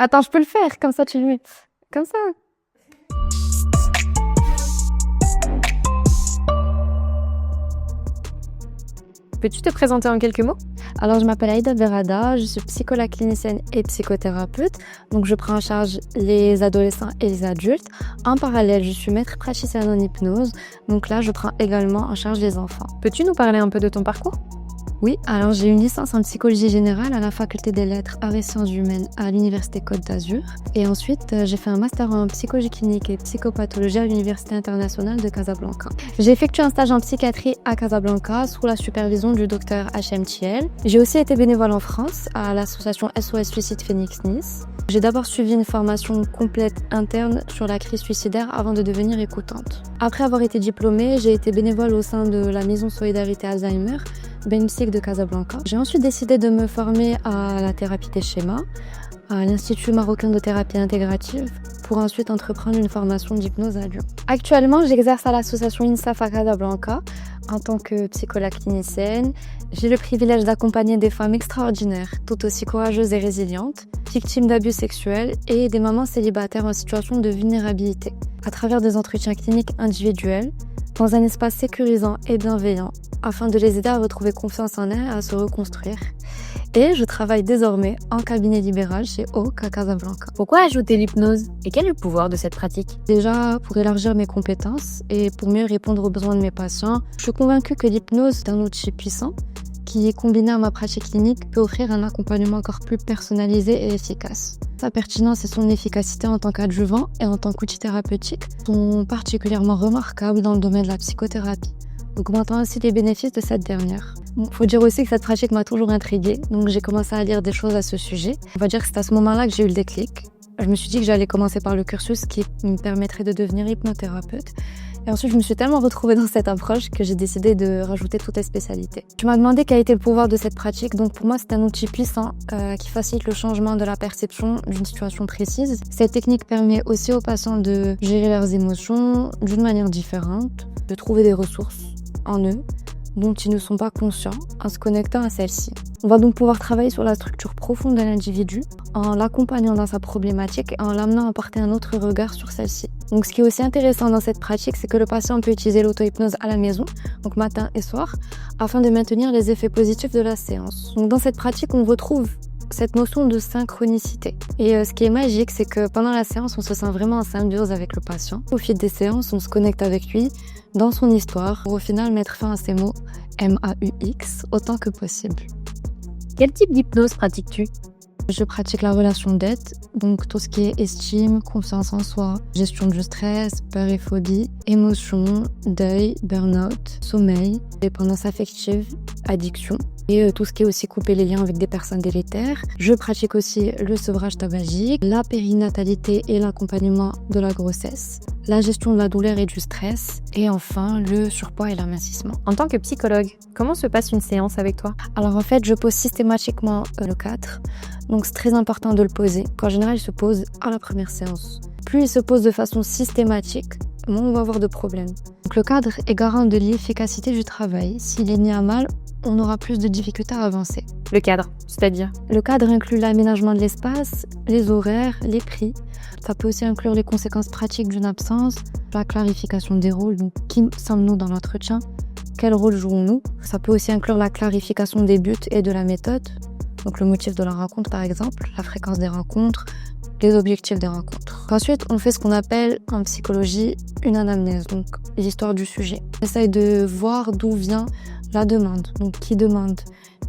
Attends, je peux le faire, comme ça tu le mets. Comme ça. Peux-tu te présenter en quelques mots? Alors, je m'appelle Aïda Berada, je suis psychologue clinicienne et psychothérapeute. Donc, je prends en charge les adolescents et les adultes. En parallèle, je suis maître praticienne en hypnose. Donc là, je prends également en charge les enfants. Peux-tu nous parler un peu de ton parcours? Oui, alors j'ai une licence en psychologie générale à la faculté des lettres, arts et sciences humaines à l'université Côte d'Azur. Et ensuite, j'ai fait un master en psychologie clinique et psychopathologie à l'université internationale de Casablanca. J'ai effectué un stage en psychiatrie à Casablanca sous la supervision du docteur H.M. Thiel. J'ai aussi été bénévole en France à l'association SOS Suicide Phoenix Nice. J'ai d'abord suivi une formation complète interne sur la crise suicidaire avant de devenir écoutante. Après avoir été diplômée, j'ai été bénévole au sein de la Maison Solidarité Alzheimer, BENPSIC de Casablanca. J'ai ensuite décidé de me former à la thérapie des schémas, à l'Institut marocain de thérapie intégrative, pour ensuite entreprendre une formation d'hypnose à Lyon. Actuellement, j'exerce à l'association INSAF à Casablanca en tant que psychologue clinicienne. J'ai le privilège d'accompagner des femmes extraordinaires, tout aussi courageuses et résilientes, victimes d'abus sexuels et des mamans célibataires en situation de vulnérabilité, à travers des entretiens cliniques individuels, dans un espace sécurisant et bienveillant, afin de les aider à retrouver confiance en elles et à se reconstruire. Et je travaille désormais en cabinet libéral chez Oak à Casablanca. Pourquoi ajouter l'hypnose? Et quel est le pouvoir de cette pratique? Déjà, pour élargir mes compétences et pour mieux répondre aux besoins de mes patients, je suis convaincue que l'hypnose est un outil puissant qui, combiné à ma pratique clinique, peut offrir un accompagnement encore plus personnalisé et efficace. Sa pertinence et son efficacité en tant qu'adjuvant et en tant qu'outil thérapeutique sont particulièrement remarquables dans le domaine de la psychothérapie, augmentant ainsi les bénéfices de cette dernière. Il faut dire aussi que cette pratique m'a toujours intriguée, donc j'ai commencé à lire des choses à ce sujet. On va dire que c'est à ce moment-là que j'ai eu le déclic. Je me suis dit que j'allais commencer par le cursus qui me permettrait de devenir hypnothérapeute. Et ensuite, je me suis tellement retrouvée dans cette approche que j'ai décidé de rajouter toutes les spécialités. Je m'as demandé quel était le pouvoir de cette pratique, donc pour moi, c'est un outil puissant qui facilite le changement de la perception d'une situation précise. Cette technique permet aussi aux patients de gérer leurs émotions d'une manière différente, de trouver des ressources en eux dont ils ne sont pas conscients en se connectant à celle-ci. On va donc pouvoir travailler sur la structure profonde de l'individu en l'accompagnant dans sa problématique et en l'amenant à porter un autre regard sur celle-ci. Donc ce qui est aussi intéressant dans cette pratique, c'est que le patient peut utiliser l'auto-hypnose à la maison, donc matin et soir, afin de maintenir les effets positifs de la séance. Donc dans cette pratique, on retrouve cette notion de synchronicité. Et ce qui est magique, c'est que pendant la séance, on se sent vraiment en symbiose avec le patient. Au fil des séances, on se connecte avec lui dans son histoire pour au final mettre fin à ces mots MAUX autant que possible. Quel type d'hypnose pratiques-tu? Je pratique la relation d'aide, donc tout ce qui est estime, confiance en soi, gestion du stress, peur et phobie, émotions, deuil, burn-out, sommeil, dépendance affective, addiction et tout ce qui est aussi couper les liens avec des personnes délétères. Je pratique aussi le sevrage tabagique, la périnatalité et l'accompagnement de la grossesse, la gestion de la douleur et du stress et enfin le surpoids et l'amincissement. En tant que psychologue, comment se passe une séance avec toi? Alors en fait, je pose systématiquement le cadre. Donc c'est très important de le poser. En général, il se pose à la première séance. Plus il se pose de façon systématique, moins on va avoir de problèmes. Donc le cadre est garant de l'efficacité du travail. S'il est mis à mal, on aura plus de difficultés à avancer. Le cadre, c'est-à-dire? Le cadre inclut l'aménagement de l'espace, les horaires, les prix. Ça peut aussi inclure les conséquences pratiques d'une absence, la clarification des rôles, donc qui sommes-nous dans l'entretien, quel rôle jouons-nous. Ça peut aussi inclure la clarification des buts et de la méthode, donc le motif de la rencontre par exemple, la fréquence des rencontres, les objectifs des rencontres. Ensuite, on fait ce qu'on appelle en psychologie une anamnèse, donc l'histoire du sujet. On essaye de voir d'où vient la demande, donc qui demande,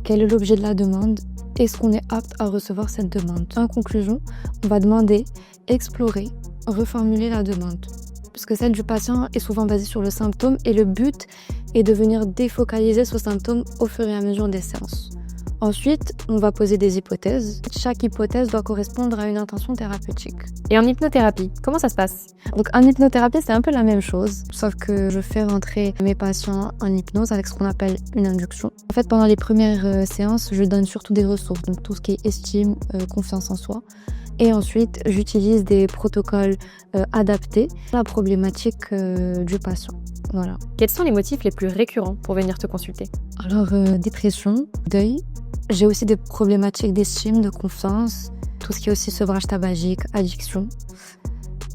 quel est l'objet de la demande, est-ce qu'on est apte à recevoir cette demande. En conclusion, on va demander, explorer, reformuler la demande. Parce que celle du patient est souvent basée sur le symptôme et le but est de venir défocaliser ce symptôme au fur et à mesure des séances. Ensuite, on va poser des hypothèses. Chaque hypothèse doit correspondre à une intention thérapeutique. Et en hypnothérapie, comment ça se passe? Donc en hypnothérapie, c'est un peu la même chose, sauf que je fais rentrer mes patients en hypnose avec ce qu'on appelle une induction. En fait, pendant les premières séances, je donne surtout des ressources, donc tout ce qui est estime, confiance en soi. Et ensuite, j'utilise des protocoles adaptés à la problématique du patient. Voilà. Quels sont les motifs les plus récurrents pour venir te consulter? Alors, dépression, deuil. J'ai aussi des problématiques d'estime, de confiance, tout tout ce qui est aussi sevrage tabagique, addiction,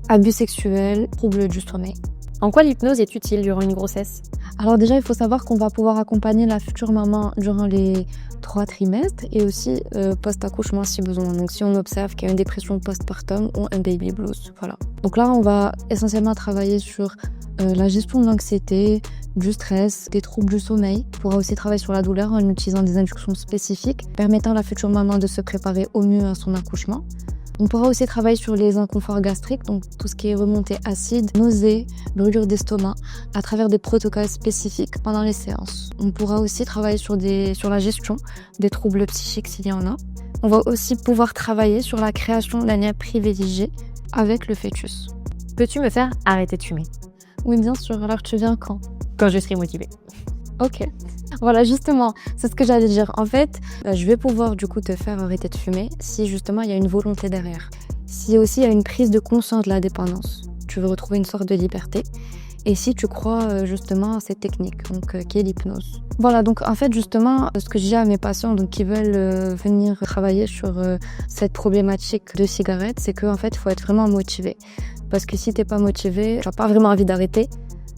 abus sexuels, troubles du sommeil. En quoi l'hypnose est utile durant une grossesse? Alors déjà, il faut savoir qu'on va pouvoir accompagner la future maman durant les 3 trimestres et aussi post-accouchement si besoin. Donc si on observe qu'il y a une dépression postpartum ou un baby blues. Voilà. Donc là, on va essentiellement travailler sur la gestion de l'anxiété, du stress, des troubles du sommeil. On pourra aussi travailler sur la douleur en utilisant des inductions spécifiques permettant à la future maman de se préparer au mieux à son accouchement. On pourra aussi travailler sur les inconforts gastriques, donc tout ce qui est remontée acide, nausées, brûlures d'estomac, à travers des protocoles spécifiques pendant les séances. On pourra aussi travailler sur la gestion des troubles psychiques s'il y en a. On va aussi pouvoir travailler sur la création d'un lien privilégié avec le fœtus. Peux-tu me faire arrêter de fumer? Oui, bien sûr. Alors tu viens quand? Quand je serai motivée. Ok. Voilà, justement, c'est ce que j'allais dire. En fait, je vais pouvoir du coup te faire arrêter de fumer si justement il y a une volonté derrière. Si aussi il y a une prise de conscience de la dépendance. Tu veux retrouver une sorte de liberté. Et si tu crois justement à cette technique, donc qui est l'hypnose. Voilà, donc en fait justement, ce que je dis à mes patients donc, qui veulent venir travailler sur cette problématique de cigarette, c'est qu'en fait, il faut être vraiment motivé. Parce que si t'es pas motivé, tu n'as pas vraiment envie d'arrêter,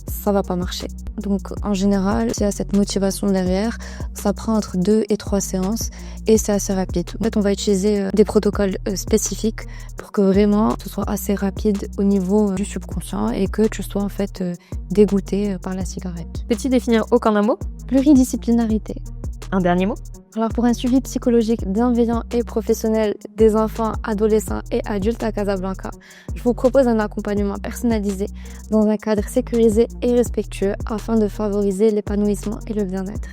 ça va pas marcher. Donc en général, s'il y a cette motivation derrière, ça prend entre 2 et 3 séances et c'est assez rapide. En fait, on va utiliser des protocoles spécifiques pour que vraiment ce soit assez rapide au niveau du subconscient et que tu sois en fait dégoûté par la cigarette. Peux-tu définir aucun un mot? Pluridisciplinarité. Un dernier mot? Alors pour un suivi psychologique bienveillant et professionnel des enfants, adolescents et adultes à Casablanca, je vous propose un accompagnement personnalisé dans un cadre sécurisé et respectueux afin de favoriser l'épanouissement et le bien-être.